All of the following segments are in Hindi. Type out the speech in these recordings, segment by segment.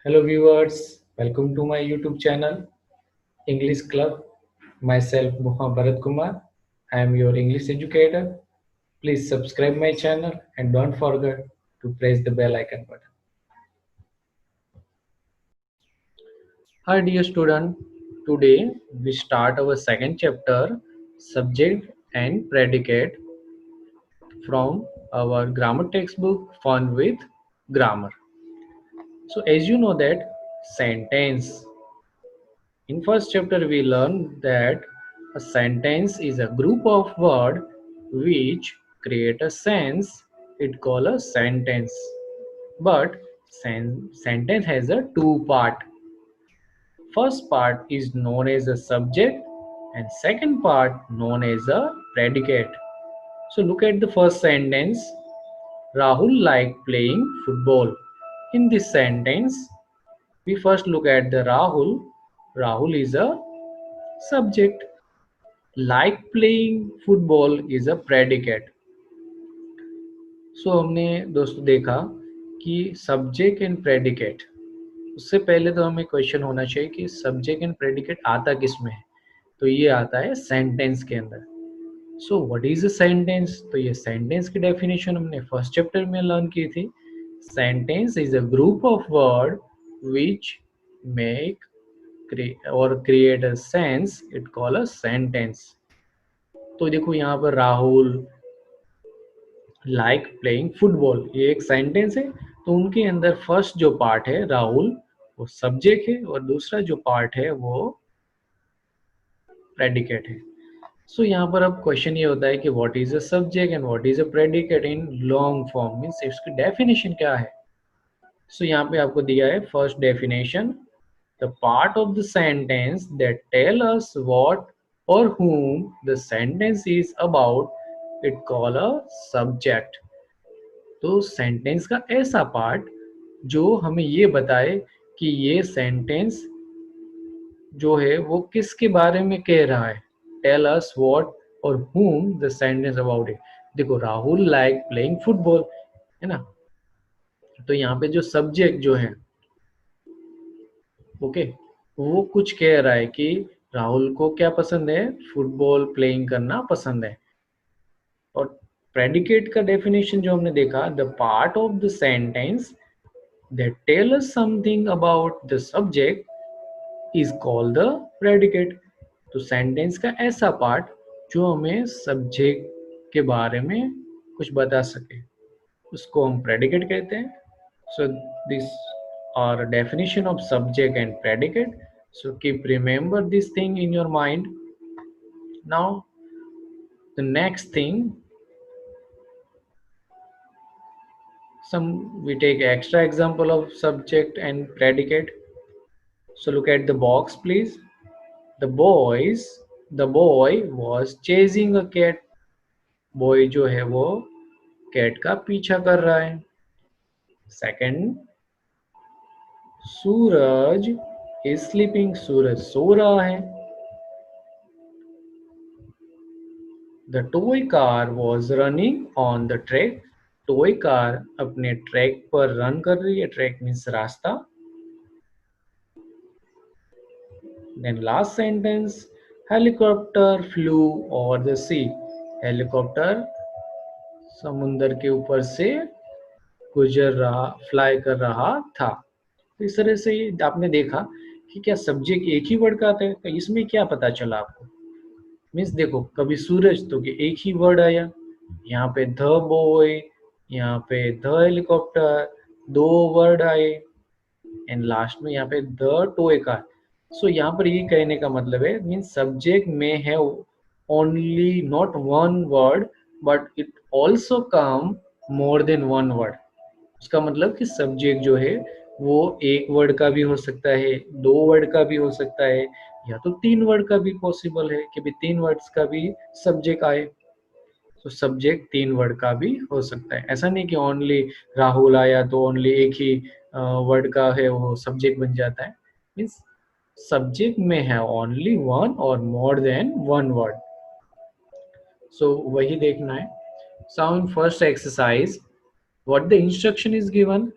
Hello viewers, welcome to my YouTube channel English Club. Myself Muhammad Bharat Kumar. I am your English educator. Please subscribe my channel and don't forget to press the bell icon button. Hi dear student, today we start our second chapter subject and predicate from our grammar textbook Fun with Grammar. So as you know that sentence. In first chapter we learned that a sentence is a group of words which create a sense. It called a sentence. But sentence has a two part. First part is known as a subject and second part known as a predicate. So look at the first sentence. Rahul liked playing football. In this sentence, we first look at the Rahul. Rahul is a subject. Like playing football is a predicate. So हमने दोस्तों देखा कि सब्जेक्ट एंड प्रेडिकेट. उससे पहले तो हमें क्वेश्चन होना चाहिए कि सब्जेक्ट एंड प्रेडिकेट आता किस में है. तो ये आता है सेंटेंस के अंदर. So what is a sentence. तो ये सेंटेंस की डेफिनेशन हमने फर्स्ट चैप्टर में लर्न की थी. Sentence is a group of word which make or create a sense. It call a sentence. तो देखो यहाँ पर राहुल लाइक प्लेइंग फुटबॉल, ये एक सेंटेंस है. तो उनके अंदर फर्स्ट जो पार्ट है राहुल, वो सब्जेक्ट है और दूसरा जो पार्ट है वो प्रेडिकेट है. सो यहाँ पर अब क्वेश्चन ये होता है कि what is a subject and what is a predicate in long form, means इसकी डेफिनेशन क्या है. सो यहाँ पे आपको दिया है first definition. The part of the sentence that tell us what और whom the sentence is about, it call a subject. तो सेंटेंस का ऐसा पार्ट जो हमें ये बताए कि ये सेंटेंस जो है वो किसके बारे में कह रहा है. टेल अस व्हाट और whom the sentence about it. देखो राहुल लाइक प्लेइंग फुटबॉल है ना. तो यहाँ पे जो सब्जेक्ट जो है ओके, वो कुछ कह रहा है कि राहुल को क्या पसंद है, फुटबॉल प्लेइंग करना पसंद है. और प्रेडिकेट का डेफिनेशन जो हमने देखा, the part of the sentence that tell us something about the subject is called the predicate. तो सेंटेंस का ऐसा पार्ट जो हमें सब्जेक्ट के बारे में कुछ बता सके उसको हम प्रेडिकेट कहते हैं. So this are definition of subject and predicate. So keep remember this thing in your mind. Now the next thing, some we take extra example of subject and predicate. So look at the box please. The boy was chasing a cat. Boy जो है वो cat का पीछा कर रहा है. Second, Suraj is sleeping. सूरज सो रहा है. The toy car was running on the track. Toy car अपने ट्रैक पर रन कर रही है. ट्रैक मीन्स रास्ता. Then last sentence, helicopter flew over the sea. Helicopter समुंदर के ऊपर से गुजर रहा, फ्लाई कर रहा था. तो इस तरह से आपने देखा कि क्या सब्जेक्ट एक ही वर्ड का आता है. तो इसमें क्या पता चला आपको, मीन्स देखो कभी सूरज तो कि एक ही वर्ड आया, यहाँ पे द बॉय, यहाँ पे द हेलीकॉप्टर, दो वर्ड आए एंड लास्ट में यहाँ पे द टॉय कार. सो यहाँ पर ये कहने का मतलब है मीन्स सब्जेक्ट में है only not one word but it also come more than one word. उसका मतलब कि सब्जेक्ट जो है वो एक वर्ड का भी हो सकता है, दो वर्ड का भी हो सकता है, या तो तीन वर्ड का भी पॉसिबल है कि भी तीन वर्ड्स का भी सब्जेक्ट आए. तो सब्जेक्ट तीन वर्ड का भी हो सकता है. ऐसा नहीं कि ओनली राहुल आया तो ओनली एक ही वर्ड का है वो सब्जेक्ट बन जाता है. मीन्स सब्जेक्ट में है only one or more than one word. So वही देखना है. So in first exercise what the instruction is given,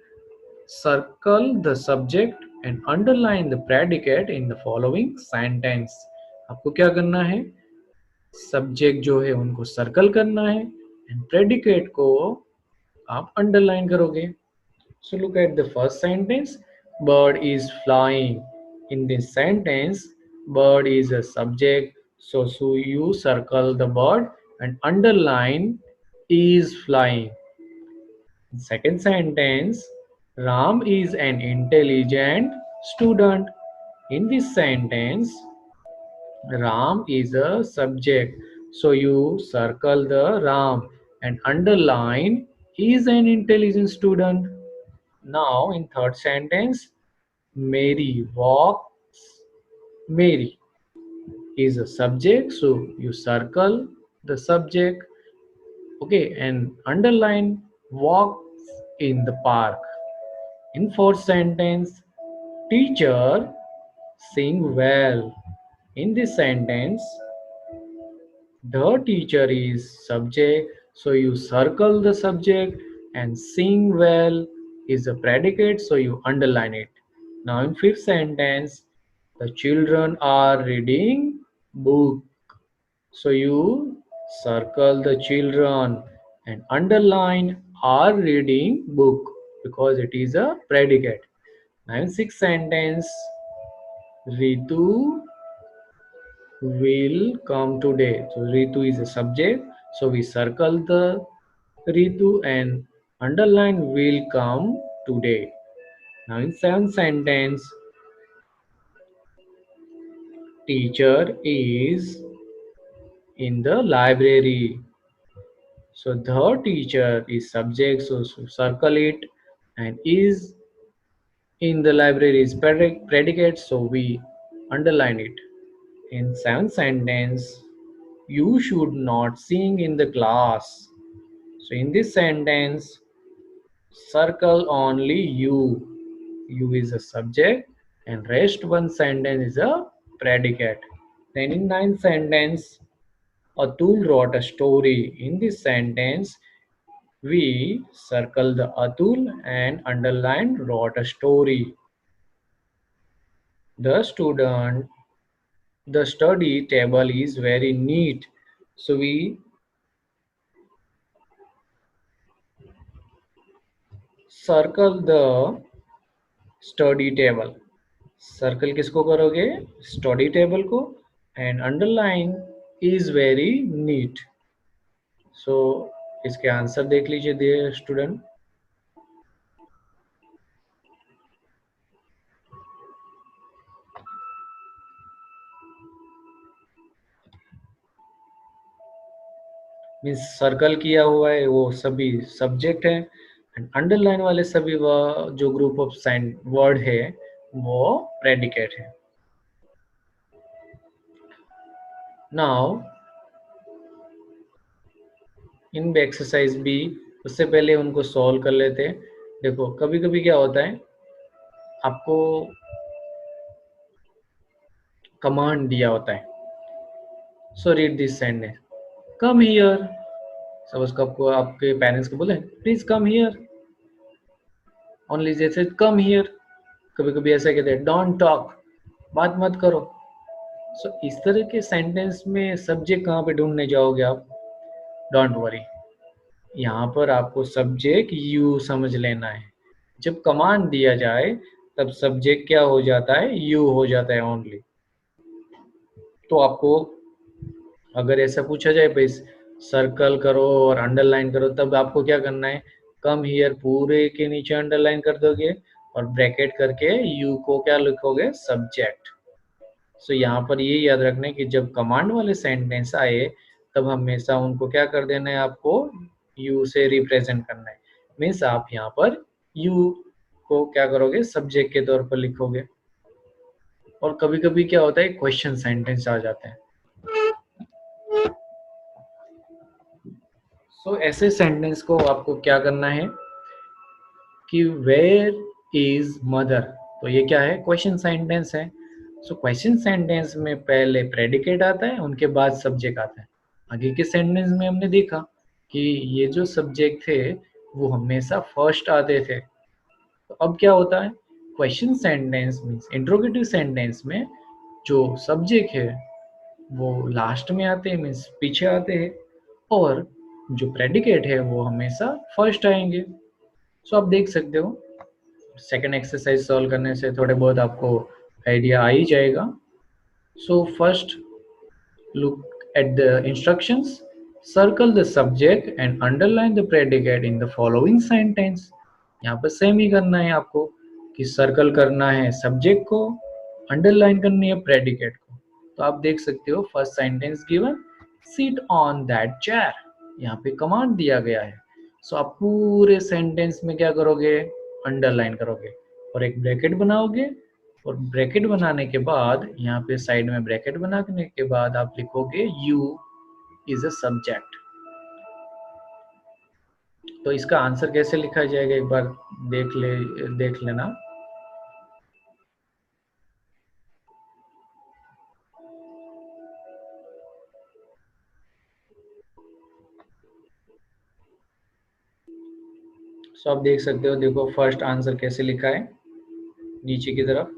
Circle the subject and underline the predicate in the following sentence. आपको क्या करना है, सब्जेक्ट जो है उनको सर्कल करना है एंड प्रेडिकेट को आप अंडरलाइन करोगे. So look at the first sentence. Bird is flying. In this sentence, bird is a subject. So you circle the bird and underline is flying. Second sentence, Ram is an intelligent student. In this sentence, Ram is a subject. So you circle the Ram and underline is an intelligent student. Now in third sentence, Mary walks. Mary is a subject. So you circle the subject. Okay, and underline walks in the park. In fourth sentence, teacher sing well. In this sentence, the teacher is subject, so you circle the subject, and sing well is a predicate, so you underline it. Now in fifth sentence, the children are reading book, so you circle the children and underline are reading book because it is a predicate. Now in sixth sentence, Ritu will come today. So Ritu is a subject. So we circle the Ritu and underline will come today. Now in seventh sentence, teacher is in the library. So the teacher is subject. So circle it, and is in the library is predicate. So we underline it. In seventh sentence, you should not sing in the class. So in this sentence, circle only you. You is a subject and rest one sentence is a predicate. Then in ninth sentence, Atul wrote a story. In this sentence, we circle the Atul and underline wrote a story. The student, the study table is very neat. So we circle the study table. Circle किसको करोगे, स्टडी टेबल को, and underline is very neat. So इसके आंसर देख लीजिए डियर स्टूडेंट. मीन्स सर्कल किया हुआ है वो सभी सब्जेक्ट है एंड अंडरलाइन वाले सभी जो ग्रुप ऑफ साइन वर्ड है वो प्रेडिकेट है. नाउ इन एक्सरसाइज भी उससे पहले उनको सॉल्व कर लेते हैं. देखो कभी कभी क्या होता है, आपको कमांड दिया होता है. So read this sentence, come here. Suppose आपको आपके पेरेंट्स को बोले प्लीज कम हियर, ओनली जैसे कम हियर. कभी कभी ऐसा कहते हैं डोंट टॉक, बात मत करो. सो इस तरह के सेंटेंस में सब्जेक्ट कहाँ पे ढूंढने जाओगे आप, डोंट वरी. यहाँ पर आपको सब्जेक्ट यू समझ लेना है. जब कमांड दिया जाए तब सब्जेक्ट क्या हो जाता है, यू हो जाता है ओनली. तो आपको अगर ऐसा पूछा जाए भाई सर्कल करो और अंडरलाइन करो, तब आपको क्या करना है, कम हियर पूरे के नीचे अंडरलाइन कर दोगे और ब्रैकेट करके यू को क्या लिखोगे, सब्जेक्ट. सो यहाँ पर ये याद रखना है कि जब कमांड वाले सेंटेंस आए तब हमेशा उनको क्या कर देना है, आपको यू से रिप्रेजेंट करना है. मीन्स आप यहाँ पर यू को क्या करोगे, सब्जेक्ट के तौर पर लिखोगे. और कभी कभी क्या होता है, क्वेश्चन सेंटेंस आ जाते हैं. सो ऐसे सेंटेंस को आपको क्या करना है कि वेयर इज मदर, तो ये क्या है, क्वेश्चन सेंटेंस है. सो क्वेश्चन सेंटेंस में पहले प्रेडिकेट आता है, उनके बाद सब्जेक्ट आता है. आगे के सेंटेंस में हमने देखा कि ये जो सब्जेक्ट थे वो हमेशा फर्स्ट आते थे. तो अब क्या होता है, question sentence means interrogative sentence में जो सब्जेक्ट है वो लास्ट में आते हैं, मीन्स पीछे आते हैं, और जो प्रेडिकेट है वो हमेशा फर्स्ट आएंगे। सो आप देख सकते हो सेकंड एक्सरसाइज सॉल्व करने से थोड़े बहुत आपको आइडिया आ ही जाएगा। So first look at the instructions, circle the subject and underline the predicate in the following sentence। यहाँ पर सेम ही करना है आपको कि सर्कल करना है सब्जेक्ट को, अंडरलाइन करनी है प्रेडिकेट को। तो आप देख सकते हो first sentence given, sit on that chair, यहाँ पे कमांड दिया गया है। सो आप पूरे सेंटेंस में क्या करोगे, अंडरलाइन करोगे और एक ब्रैकेट बनाओगे, और ब्रैकेट बनाने के बाद यहाँ पे साइड में ब्रैकेट बनाने के बाद आप लिखोगे यू इज अ सब्जेक्ट। तो इसका आंसर कैसे लिखा जाएगा एक बार देख लेना। सो आप देख सकते हो, देखो फर्स्ट आंसर कैसे लिखा है नीचे की तरफ।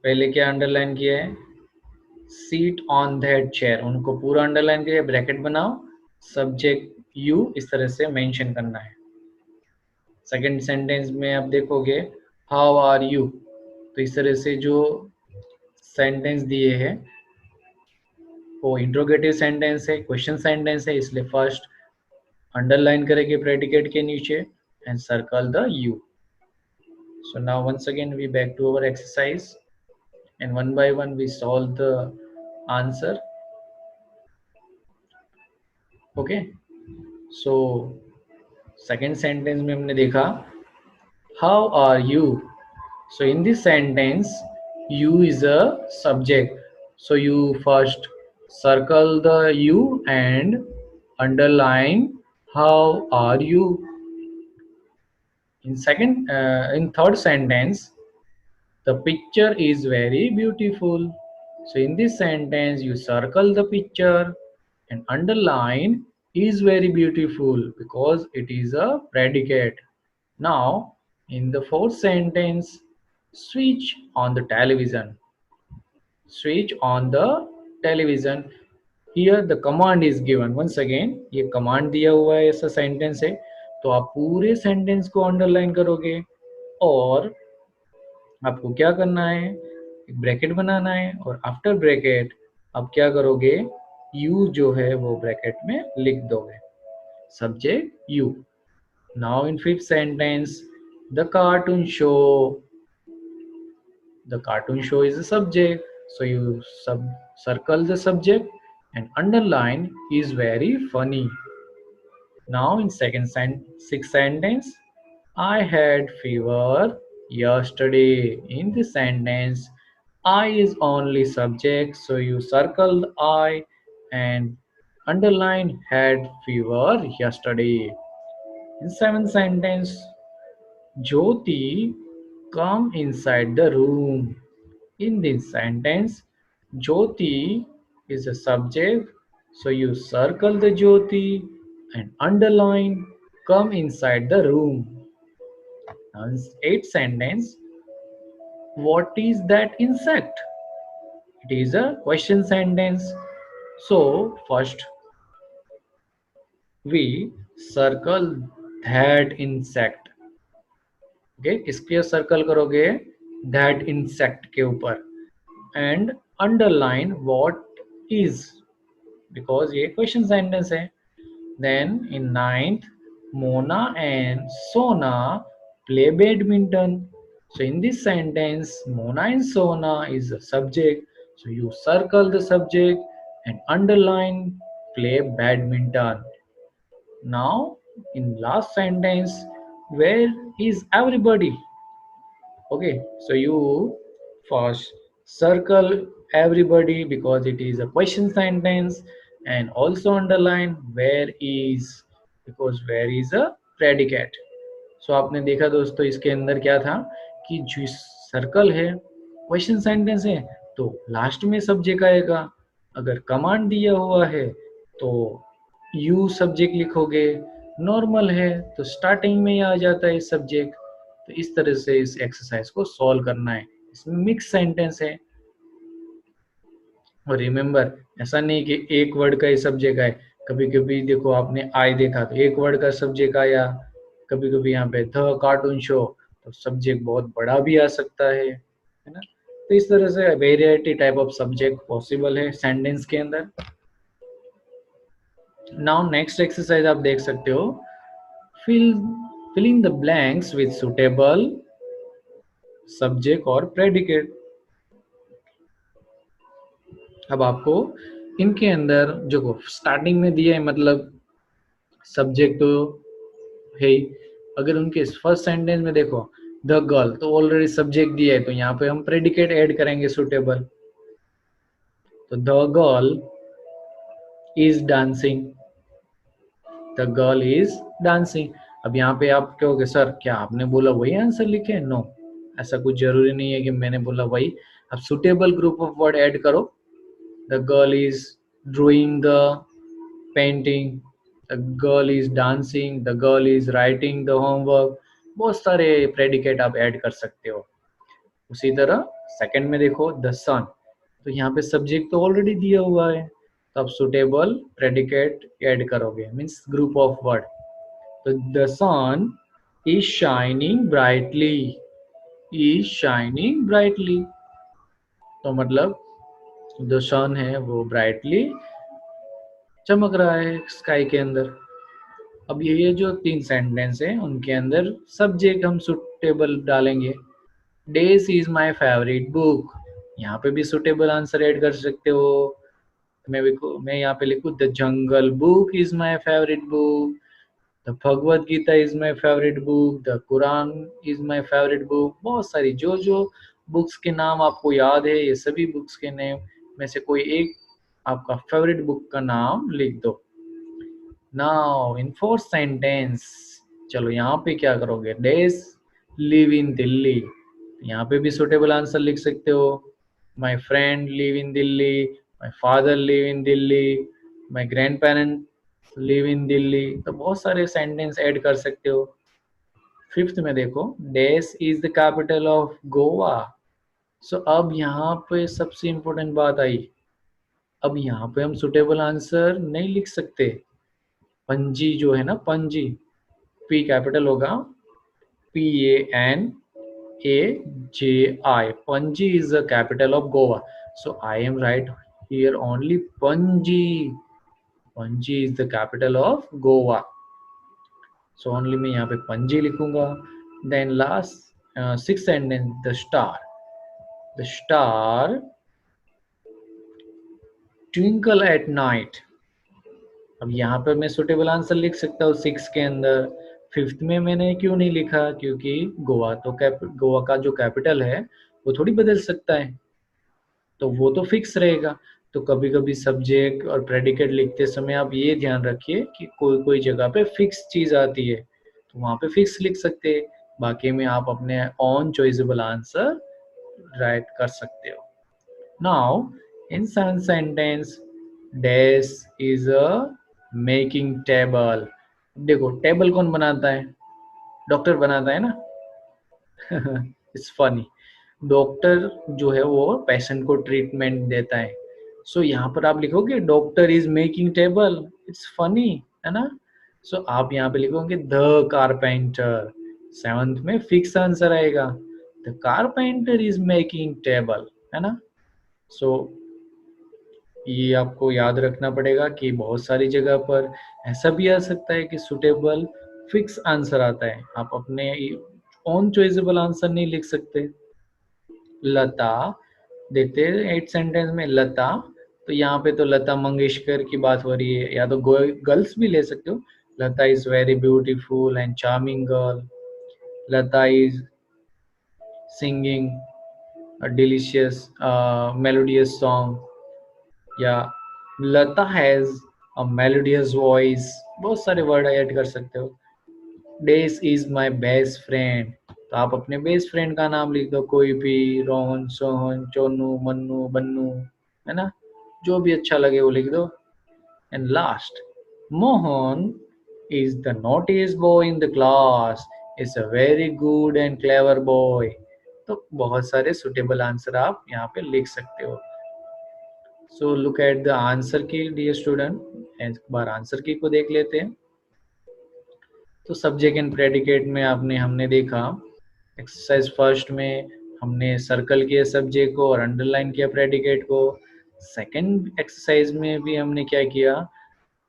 पहले क्या अंडरलाइन किया है, सीट ऑन दैट चेयर, उनको पूरा अंडरलाइन किया, ब्रैकेट बनाओ, सब्जेक्ट यू इस तरह से मेंशन करना है। सेकंड सेंटेंस में आप देखोगे हाउ आर यू, तो इस तरह से जो सेंटेंस दिए हैं वो इंट्रोगेटिव सेंटेंस है, क्वेश्चन सेंटेंस है, इसलिए फर्स्ट अंडरलाइन करेंगे प्रेडिकेट के नीचे and circle the you. So now once again we back to our exercise and one by one we solve the answer. Okay, so second sentence में हमने देखा how are you, so in this sentence you is a subject, so you first circle the you and underline how are you. In third sentence, the picture is very beautiful, so in this sentence you circle the picture and underline is very beautiful because it is a predicate. Now in the fourth sentence, switch on the television, switch on the television, here the command is given, once again ये command दिया हुआ है, ऐसा sentence है, तो आप पूरे sentence को underline करोगे और आपको क्या करना है, एक ब्रैकेट बनाना है और आफ्टर ब्रैकेट आप क्या करोगे, यू जो है वो ब्रैकेट में लिख दोगे, subject you. Now in fifth sentence, the cartoon show, the cartoon show is a subject, so you circle the subject and underline is very funny. Now in sixth sentence, I had fever yesterday. In this sentence, I is only subject, so you circle the I and underline had fever yesterday. In seventh sentence, Jyoti come inside the room. In this sentence, Jyoti is a subject, so you circle the Jyoti and underline come inside the room. Now, in eighth sentence, what is that insect? It is a question sentence. So, first we circle that insect. Okay, इसके सर्कल करोगे that insect के ऊपर and underline what is, because ये question sentence है. Then in ninth, Mona and Sona play badminton. So in this sentence, Mona and Sona is the subject, so you circle the subject and underline play badminton. Now in last sentence, where is everybody? Okay, so you first circle everybody because it is a question sentence and also underline where is because where is a predicate. So आपने देखा दोस्तों इसके अंदर क्या था कि जो सर्कल है क्वेश्चन सेंटेंस है तो लास्ट में सब्जेक्ट आएगा, अगर कमांड दिया हुआ है तो यू सब्जेक्ट लिखोगे, नॉर्मल है तो स्टार्टिंग में ही आ जाता है सब्जेक्ट। तो इस तरह से इस एक्सरसाइज को सॉल्व करना है। इसमें मिक्स सेंटेंस है, और रिमेम्बर ऐसा नहीं कि एक वर्ड का ही सब्जेक्ट आए। कभी कभी देखो आपने आई देखा तो एक वर्ड का सब्जेक्ट आया, कभी कभी यहाँ पे द कार्टून शो तो सब्जेक्ट बहुत बड़ा भी आ सकता है ना। तो इस तरह से variety type of subject possible है सेंटेंस के अंदर। नाउ नेक्स्ट एक्सरसाइज आप देख सकते हो, fill filling the blanks with suitable subject और प्रेडिकेट। अब आपको इनके अंदर जो स्टार्टिंग में दिया है, मतलब सब्जेक्ट तो है ही। अगर उनके फर्स्ट सेंटेंस में देखो द गर्ल, तो ऑलरेडी सब्जेक्ट दिया है, तो यहाँ पे हम प्रेडिकेट ऐड करेंगे सुटेबल। तो the girl is dancing, the girl is dancing. अब यहाँ पे आप कहोगे सर क्या आपने बोला वही आंसर लिखे? नो, ऐसा कुछ जरूरी नहीं है कि मैंने बोला वही। अब suitable group of word add करो। The girl is drawing the painting, the girl is dancing, the girl is writing the homework. बहुत सारे प्रेडिकेट आप ऐड कर सकते हो। उसी तरह सेकंड में देखो द सन, तो यहाँ पे सब्जेक्ट तो ऑलरेडी दिया हुआ है, तो आप सुटेबल प्रेडिकेट ऐड करोगे, मीन्स ग्रुप ऑफ वर्ड। तो the sun is shining brightly, is shining brightly, तो मतलब जो सन है वो ब्राइटली चमक रहा है स्काई के अंदर। अब ये जो तीन सेंटेंस है उनके अंदर सब्जेक्ट हम सुटेबल डालेंगे। Days is my favourite book, यहाँ पे भी सुटेबल आंसर ऐड कर सकते हो। मैं यहाँ पे लिखूँ the jungle book is my favourite book, the Bhagavad Gita is my favourite book, the Quran is my favourite book. बहुत सारी जो जो बुक्स के नाम आपको याद है, ये सभी बुक्स के नेम में से कोई एक आपका फेवरेट बुक का नाम लिख दो। नाउ इन फोर्थ सेंटेंस, चलो यहाँ पे क्या करोगे, डेज लिव इन दिल्ली, यहाँ पे भी सुटेबल आंसर लिख सकते हो। My friend live in Delhi, my father live in Delhi, my grand parent live in Delhi. तो बहुत सारे सेंटेंस ऐड कर सकते हो। फिफ्थ में देखो, this is the capital of Goa. So अब यहाँ पे सबसे इंपॉर्टेंट बात आई, अब यहाँ पे हम सुटेबल आंसर नहीं लिख सकते। पणजी जो है ना, पणजी, पी कैपिटल होगा, PANAJI, Panji is the capital of Goa. So I am right here only Panji. Panji is the capital of Goa. So only मैं यहाँ पे पणजी लिखूंगा। Then last sixth sentence, the star. The star twinkle at night. अब यहाँ पर मैं सुटेबल आंसर लिख सकता हूँ सिक्स के अंदर। फिफ्थ में मैंने क्यों नहीं लिखा, क्योंकि गोवा तो गोवा का जो कैपिटल है वो थोड़ी बदल सकता है, तो वो तो फिक्स रहेगा। तो कभी कभी सब्जेक्ट और प्रेडिकेट लिखते समय आप ये ध्यान रखिए कि कोई कोई जगह पे फिक्स चीज आती है, तो वहां पे फिक्स लिख सकते हैं। बाकी में आप अपने ऑन चॉइसेबल आंसर राइट कर सकते हो। Now in sentence, dash is a making table. देखो टेबल कौन बनाता है? डॉक्टर बनाता है ना। इट्स फनी, डॉक्टर जो है वो पेशेंट को ट्रीटमेंट देता है। सो यहाँ पर आप लिखोगे doctor is making table, it's funny, है ना। सो आप यहाँ पे लिखोगे द कारपेंटर, सेवंथ में फिक्स आंसर आएगा, the carpenter is making table, है ना। सो ये आपको याद रखना पड़ेगा कि बहुत सारी जगह पर ऐसा भी आ सकता है कि सुटेबल फिक्स आंसर आता है, आप अपने ऑन चॉइसेबल आंसर नहीं लिख सकते। लता देखते हैं एट सेंटेंस में, लता, तो यहाँ पे तो लता मंगेशकर की बात हो रही है, या तो गर्ल्स भी ले सकते हो। Lata is very beautiful and charming girl, Lata is singing a delicious melodious song, या Lata has a melodious voice. बहुत सारे वर्ड ऐड कर सकते हो। This is my best friend, तो आप अपने बेस्ट फ्रेंड का नाम लिख दो, कोई भी, रोहन, सोहन, चोनू, मन्नू, बन्नू, है ना, जो भी अच्छा लगे वो लिख दो। And last, Mohan is the naughtiest boy in the class. Is a very good and clever boy. तो बहुत सारे सुटेबल आंसर आप यहाँ पे लिख सकते हो. So look at the answer की डियर स्टूडेंट. एक बार आंसर की को देख लेते हैं. तो सब्जेक्ट एंड प्रेडिकेट में हमने देखा. एक्सरसाइज फर्स्ट में हमने सर्कल किया सब्जेक्ट को और अंडरलाइन किया प्रेडिकेट को. सेकंड एक्सरसाइज में भी हमने क्या किया,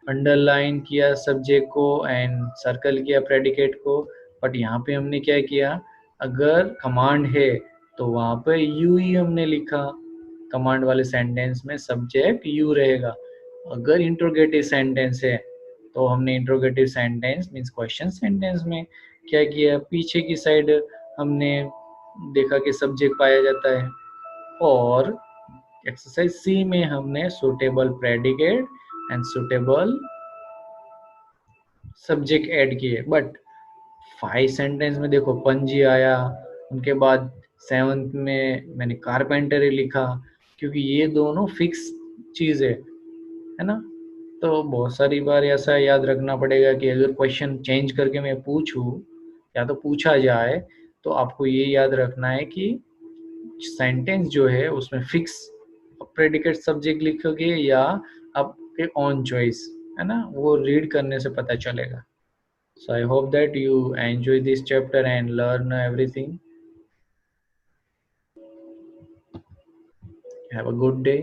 अंडरलाइन किया सब्जेक्ट को एंड सर्कल किया प्रेडिकेट को. बट यहाँ पे हमने क्या किया, अगर कमांड है तो वहाँ पे यू ही हमने लिखा. कमांड वाले सेंटेंस में सब्जेक्ट यू रहेगा. अगर इंट्रोगेटिव सेंटेंस है तो हमने interrogative sentence means question sentence में क्या किया, पीछे की साइड हमने देखा कि सब्जेक्ट पाया जाता है. और एक्सरसाइज सी में हमने suitable predicate and suitable subject add किए. बट 5 सेंटेंस में देखो पंजी आया, उनके बाद 7th में मैंने कारपेंटर लिखा, क्योंकि ये दोनों फिक्स चीज़ है ना. तो बहुत सारी बार ऐसा याद रखना पड़ेगा कि अगर क्वेश्चन चेंज करके मैं पूछूं या तो पूछा जाए, तो आपको ये याद रखना है कि सेंटेंस जो है उसमें फिक्स प्रेडिकेट सब्जेक्ट लिखोगे या आपके ऑन चॉइस, है ना, वो रीड करने से पता चलेगा. So I hope that you enjoy this chapter and learn everything. Have a good day.